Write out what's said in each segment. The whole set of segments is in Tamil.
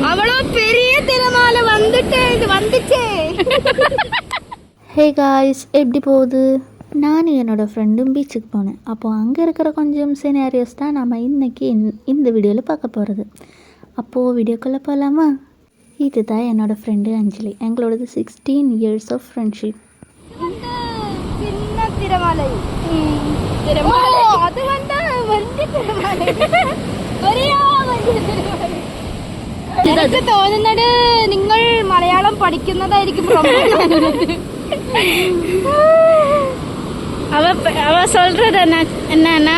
அவ்வளோ பெரிய திறமால வந்துச்சே. ஹே காய்ஸ், எப்படி போகுது? நான் என்னோடய ஃப்ரெண்டும் பீச்சுக்கு போனேன். அப்போது அங்கே இருக்கிற கொஞ்சம் சினாரியோஸ் தான் நம்ம இன்றைக்கி இந்த வீடியோவில் பார்க்க போகிறது. அப்போது வீடியோக்குள்ளே போகலாமா? இதுதான் என்னோடய ஃப்ரெண்டு அஞ்சலி. எங்களோடது 16 years ஆஃப் ஃப்ரெண்ட்ஷிப். சின்ன திறமாலை அது வந்து திறமாலை എനിക്ക് തോന്നുന്നത് നിങ്ങൾ മലയാളം പഠിക്കുന്നതായിരിക്കും. அவ சொல்றது என்னன்னா,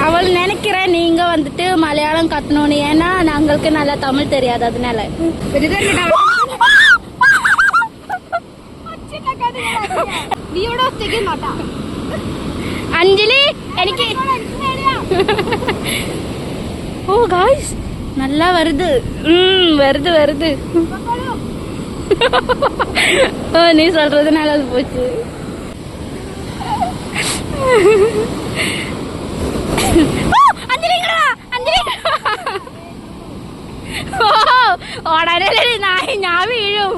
அவள் நினைக்கிறேன் நீங்க வந்துட்டு மலையாளம் கத்தணும்னு. ஏன்னா நாங்களுக்கு நல்லா தமிழ் தெரியாது, அதனால. அஞ்சலி எனக்கு ஓ காய்ஸ் நல்லா வருது. வருது. ஓ நீ சொல்றதுனால அது போச்சு. ഞാൻ വീഴും.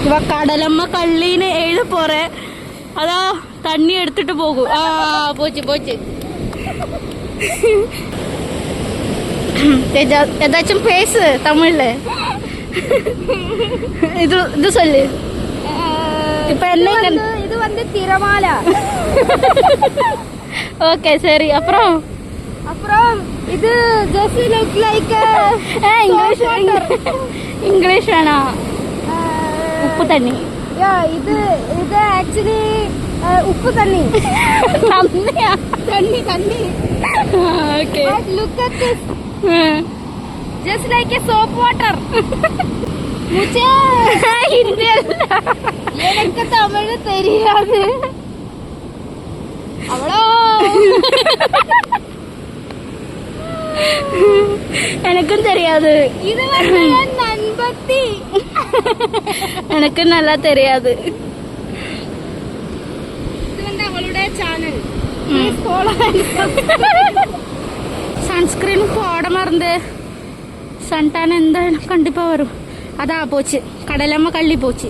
இவ கடலம்மா கள்ளின்னு எழுத போற, அதான் தண்ணி எடுத்துட்டு போகும். போச்சு. ஏதாச்சும் பேசு தமிழ்ல. இது சொல்லு. இப்ப என்ன? இது வந்து திறமால. ஓகே சரி. அப்புறம் இது just look like இங்கிலீஷ் வேணாம். உப்பு தண்ணி. இது ஆக்சுவலி உப்பு தண்ணி. தண்ணி. Okay. Look at this. Just like a soap water. முச்சே ஹிந்தி எனக்கு தமிழ் தெரியாது. அவ்வளோ எனக்கும் தெரியாது. இது வந்து நண்பத்தி. எனக்கு நல்லா தெரியாது. இது வந்து அவளுடைய சேனல். சன்ஸ்கிரீன் போட மறந்து. சன்டான் எந்த கண்டிப்பா வரும். அதான் போச்சு. கடலம்மா கள்ளி போச்சு.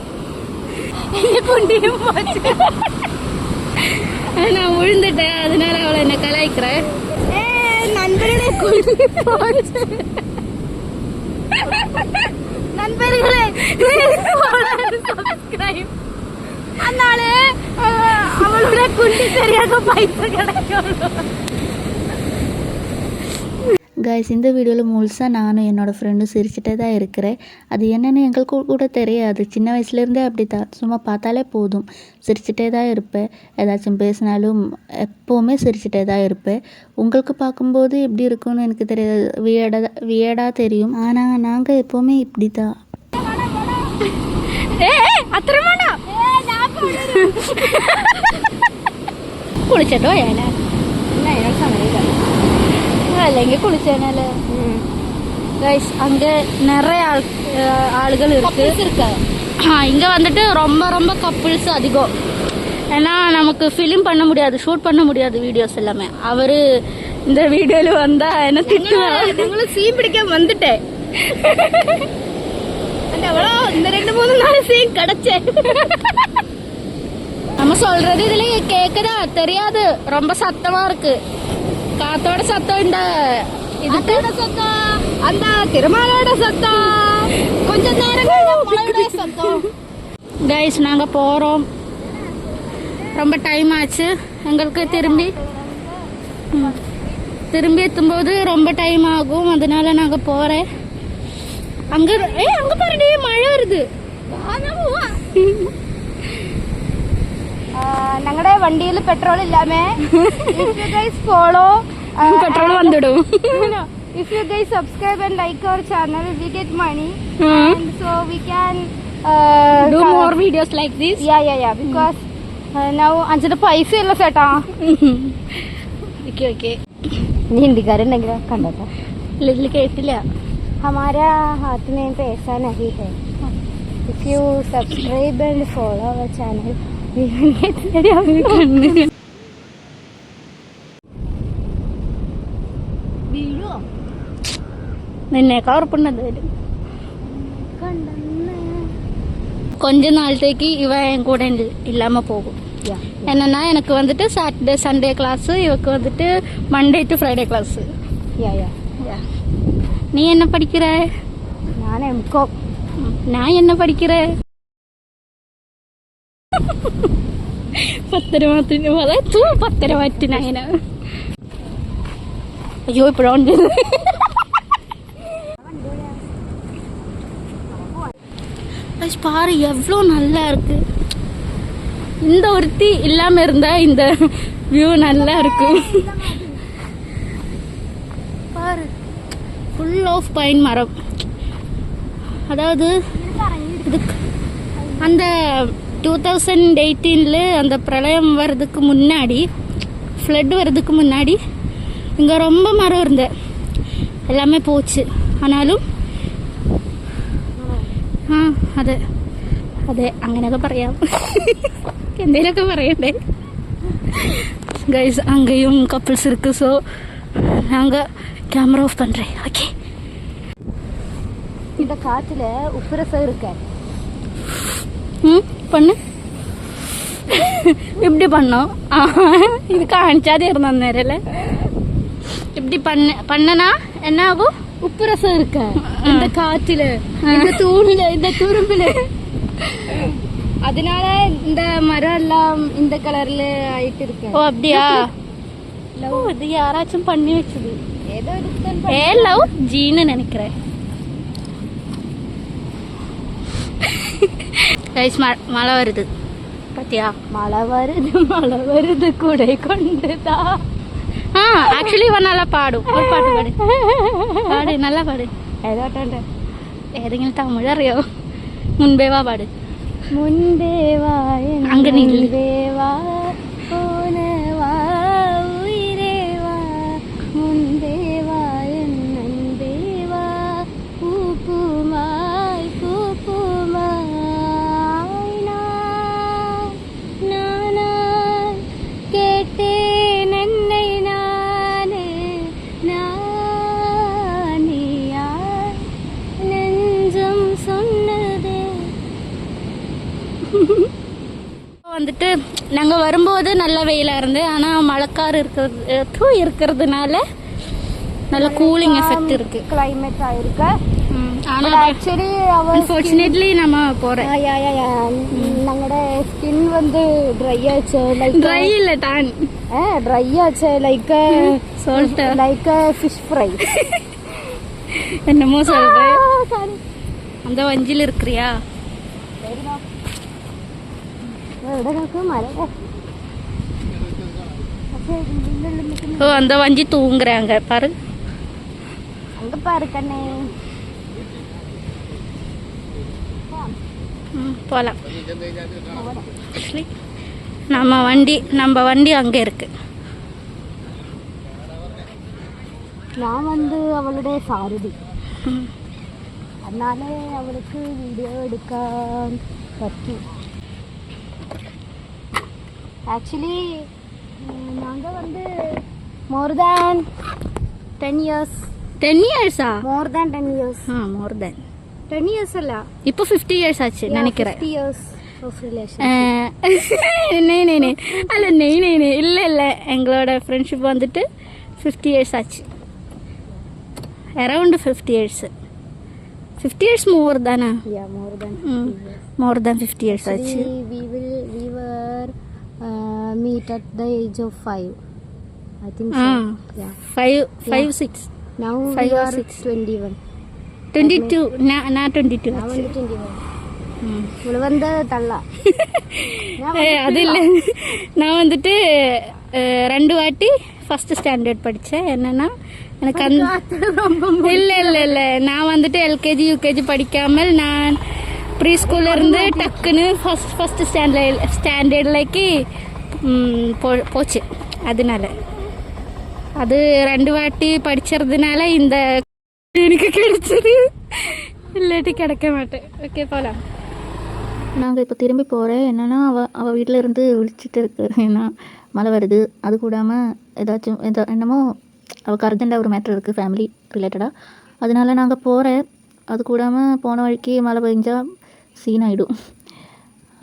குண்டியும் போச்சு. நான் விழுந்துட்டேன், அதனால அவளை என்ன கலாய்க்கிறேன். நண்பர்களே குண்டி போச்சு. நண்பர்களே சப்ஸ்கிரைப். அதனால அவளோட குண்டி சரியாக பைசா கிடைக்கும். கைஸ், இந்த வீடியோவில் முழுசாக நானும் என்னோடய ஃப்ரெண்டும் சிரிச்சிட்டே தான் இருக்கிறேன். அது என்னென்னு எங்களுக்கு கூட தெரியாது. சின்ன வயசுலேருந்தே அப்படி தான். சும்மா பார்த்தாலே போதும் சிரிச்சிட்டே தான் இருப்பேன். ஏதாச்சும் பேசினாலும் எப்போவுமே சிரிச்சிட்டே தான் இருப்பேன். உங்களுக்கு பார்க்கும்போது எப்படி இருக்கும்னு எனக்கு தெரியாது, வியடாக தெரியும். ஆனால் நாங்கள் எப்போவுமே இப்படி தான். കുളിച്ചിട്ടോ അല്ലെങ്കിൽ കുളിച്ചേനാല. அங்கே நிறைய ஆளுகள் இருக்கு. இங்கே வந்துட்டு ரொம்ப கப்புள்ஸ் அதிகம். ஏன்னா நமக்கு ஃபிலிம் பண்ண முடியாது, ஷூட் பண்ண முடியாது வீடியோஸ் எல்லாமே. அவரு இந்த வீடியோல வந்தா என்ன திட்டுவாங்க. சீன் பிடிக்க வந்துட்டேன். இந்த 2-3 நாள் சீன் கிடைச்சேன். நம்ம சொல்றது இதுல கேக்குதா தெரியாது. ரொம்ப சத்தமா இருக்கு. காத்தோட சத்தம். இந்த இதோட சத்தம், அந்த திருமலோட சத்தம், கொஞ்ச நேரம் சத்தம். கைஸ் நாங்க போறோம். ரொம்ப டைம் ஆச்சு எங்களுக்கு. திரும்பி எத்தும்போது ரொம்ப டைம் ஆகும். அதனால நாங்க போறேன். அங்க பாருடி மழை வருது. ഞങ്ങളുടെ വണ്ടിയിൽ പെട്രോൾ ഇല്ലാമേ. if you guys follow petrol വന്നിടും. if you guys subscribe and like our channel, we get money and so we can do more videos like this. Yeah because now അഞ്ചിന്റെ പൈസ ഇല്ല ചേട്ടാ. okay നീ ഹിന്ദിക്കാരുണ്ടെങ്കിലോ കണ്ടോ? ലിറ്റിൽ കേട്ടില്ല. हमारा हाथ में पैसा नहीं है. if you subscribe and follow our channel, we will get നിന്നെ കവർ பண்ணது கொஞ்ச நாள்ത്തേக்கு இவன் என் கூட இல்லாமல் போகும். என்னன்னா எனக்கு வந்துட்டு சாட்டர்டே சண்டே கிளாஸு, இவக்கு வந்துட்டு மண்டே டு ஃப்ரைடே கிளாஸு. நீ என்ன படிக்கிற? நான் எம்காம். நான் என்ன படிக்கிறேன்? 10 മാറ്റിനായിന. അയ്യോ ഇപ്പോഴുണ്ട്. பாரு எவ்வளோ நல்லா இருக்கு. இந்த ஒருத்தி இல்லாம இருந்தா இந்த வியூ நல்லா இருக்கும். பாரு ஃபுல் ஆஃப் பைன் மரம். அதாவது இதுக்கு அந்த 2018 அந்த பிரளயம் வர்றதுக்கு முன்னாடி, ஃப்ளட் வர்றதுக்கு முன்னாடி இங்கே ரொம்ப மரம் இருந்த எல்லாமே போச்சு. ആനാലും അതെ അതെ അങ്ങനെയൊക്കെ പറയാം. എന്തെങ്കിലുമൊക്കെ പറയണ്ടേ ഗൈസ്. அங்கேயும் கப்பிள்ஸ் இருக்கு. ஸோ நாங்கள் கேமரா ஆஃப் பண்ணுறேன். ஓகே. இந்த காற்றுல உப்பு ரசம் இருக்க. பண்ணு. இப்படி பண்ணோம். இது காணிச்சாதே இருந்த நேரில் இப்படி பண்ணனா என்ன ஆகும்? உப்பு ரசம் இருக்க இந்த காற்றுல, இந்த தூணில, இந்த துரும்புல. அதனால இந்த மரம் எல்லாம் இந்த கலர்ல ஆயிட்டு இருக்கு. ஓ அப்படியா? இது யாராச்சும் பண்ணி வச்சது. ஏதோ லவ் ஜீன்னு நினைக்கிறேன். கைஸ் மழை வருது பாத்தியா? மழை வருது கூட கொண்டுதா. ஆக்சுவலி இவன் நல்லா பாடும். ஒரு பாட்டு பாடு. பாடு நல்லா பாடு. ഏതെങ്കിലും തമിഴ് അറിയോ? മുൻപേവാ പാട്. മുൻപേവാ അങ്ക നിൽവേവാ പോനവാ ഉയിരേവാ മുൻപേവാ എന്നൻപേവാ പൂപ്പുമായി പൂപ്പുമായി നാനാ കേട്ടേൻ என்னை நானே நானியா நெஞ்சம் சொன்னதே. வந்துட்டு நாங்கள் வரும்போது நல்ல வெயிலாக இருந்து, ஆனால் மழைக்காறு இருக்கிறதுனால நல்ல கூலிங் எஃபெக்ட் இருக்கு. கிளைமேட் ஆயிருக்கு. ஆனால் ஆக்சுவலி அன்ஃபார்ச்சுனேட்லி நம்ம போகிறேன். ഞങ്ങളുടെ സ്കിൻ வந்து ட்ரை ஆச்சு. லைக் ட்ரை இல்லை டான் ட்ரை ஆச்சு. லைக் சொல்லிட்டு லைக் ஃபிஷ் ஃப்ரை. என்னமோ சொல்கிறேன். அந்த வஞ்சில் இருக்கிறியா? ஓ அந்த வஞ்சி தூங்குறாங்க பாரு. அங்க பாரு கண்ணே. போகலாம். நம்ம வண்டி அங்கே இருக்கு. நான் வந்து அவளுடைய சாரதி. அதனால அவளுக்கு வீடியோ எடுக்க பற்றும். ஆக்சுவலி நாங்கள் வந்து மோர் தேன் 10 இயர்ஸ். 10 இயர்ஸா? மோர் தேன் 10 இயர்ஸ். மோர் தேன் 10 இயர்ஸ் அல்ல, இப்போ 50 இயர்ஸ் ஆச்சு நினைக்கிறேன். 50 இயர்ஸ் ஆஃப் ரிலேஷன். இல்லை இல்லை எங்களோட ஃப்ரெண்ட்ஷிப் வந்துட்டு 50 இயர்ஸ் ஆச்சு. Around 50 years. 50 இயர்ஸ் மோர் தானே? மோர் தேன் 50 இயர்ஸ் ஆச்சு. We were meet at the age of 5. I think so. Yeah. 5, 6. Now 5 we or are 6. 21. 22. நான் 22 நான் ஆச்சு. வந்து 21. இவ்வளோ வந்து தள்ளா. அது இல்லை, நான் வந்துட்டு 2 வாட்டி ஃபஸ்ட்டு ஸ்டாண்டர்ட் படித்தேன். என்னென்னா எனக்கு இல்லை நான் வந்துட்டு எல்கேஜி யூகேஜி படிக்காமல் நான் ப்ரீ ஸ்கூல்லேருந்து டக்குன்னு ஃபஸ்ட்டு ஸ்டாண்டர்ட்லைக்கு போச்சு. அதனால அது 2 வாட்டி படிச்சதுனால இந்த எனக்கு கிடைச்சது, இல்லாட்டி கிடைக்க மாட்டேன். ஓகே போகலாம். நாங்கள் இப்போ திரும்பி போகிறேன். என்னென்னா அவள் வீட்டில் இருந்து விழிச்சிட்டு இருக்கு. ஏன்னா மழை வருது. அது கூடாமல் ஏதாச்சும் என்னமோ அவளுக்கு அர்ஜெண்ட்டாக ஒரு மேட்ரு இருக்குது ஃபேமிலி ரிலேட்டடாக. அதனால நாங்கள் போகிறேன். அது கூடாமல் போன வழிக்கு மழை பெஞ்சா சீன் ஆகிடும்.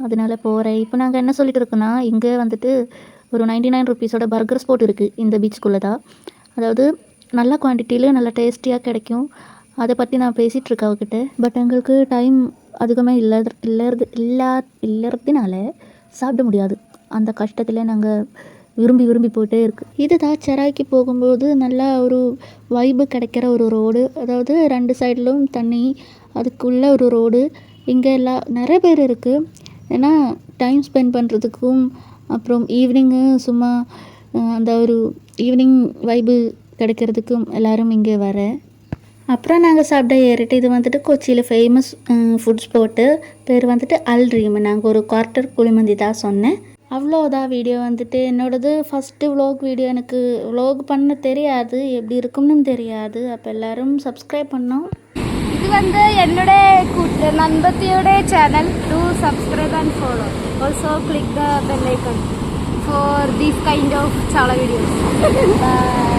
அதனால போகிறேன். இப்போ நாங்கள் என்ன சொல்லிட்டு இருக்கோன்னா, இங்கே வந்துட்டு ஒரு 99 ருபீஸோட பர்கர் ஸ்பாட் இருக்குது இந்த பீச்சுக்குள்ளே தான். அதாவது நல்ல குவான்டிட்டியில் நல்ல டேஸ்டியாக கிடைக்கும். அதை பற்றி நான் பேசிகிட்டு இருக்கேன் அவகிட்ட. பட் எங்களுக்கு டைம் அதிகமாக இல்லாததுனால சாப்பிட முடியாது. அந்த கஷ்டத்தில் நாங்கள் விரும்பி போயிட்டே இருக்குது. இதுதான் செராய்க்கு போகும்போது நல்லா ஒரு வைப்பு கிடைக்கிற ஒரு ரோடு. அதாவது 2 சைட்லும் தண்ணி, அதுக்குள்ளே ஒரு ரோடு. இங்கே நிறைய பேர் இருக்குது. ஏன்னா டைம் ஸ்பெண்ட் பண்ணுறதுக்கும் அப்புறம் ஈவினிங்கு சும்மா அந்த ஒரு ஈவினிங் வைப்பு கிடைக்கிறதுக்கும் எல்லோரும் இங்கே வர. அப்புறம் நாங்கள் சாப்பிட ஏறிட்டு இது வந்துட்டு கொச்சியில் ஃபேமஸ் ஃபுட் ஸ்பாட்டு. பேர் வந்துட்டு அல் ட்ரீம். நாங்கள் ஒரு குவார்ட்டர் குழிமந்தி தான் சொன்னேன். அவ்வளோதான் வீடியோ வந்துட்டு என்னோடது ஃபஸ்ட்டு വ്ളോഗ് வீடியோ. எனக்கு വ്ളോഗ് பண்ண தெரியாது, எப்படி இருக்கும்னு தெரியாது. அப்போ எல்லோரும் சப்ஸ்கிரைப் பண்ணோம். இது வந்து என்னோட நண்பத்தியோட channel. Do subscribe and follow. Also click the bell icon for these kind of చాలా வீடியோஸ்.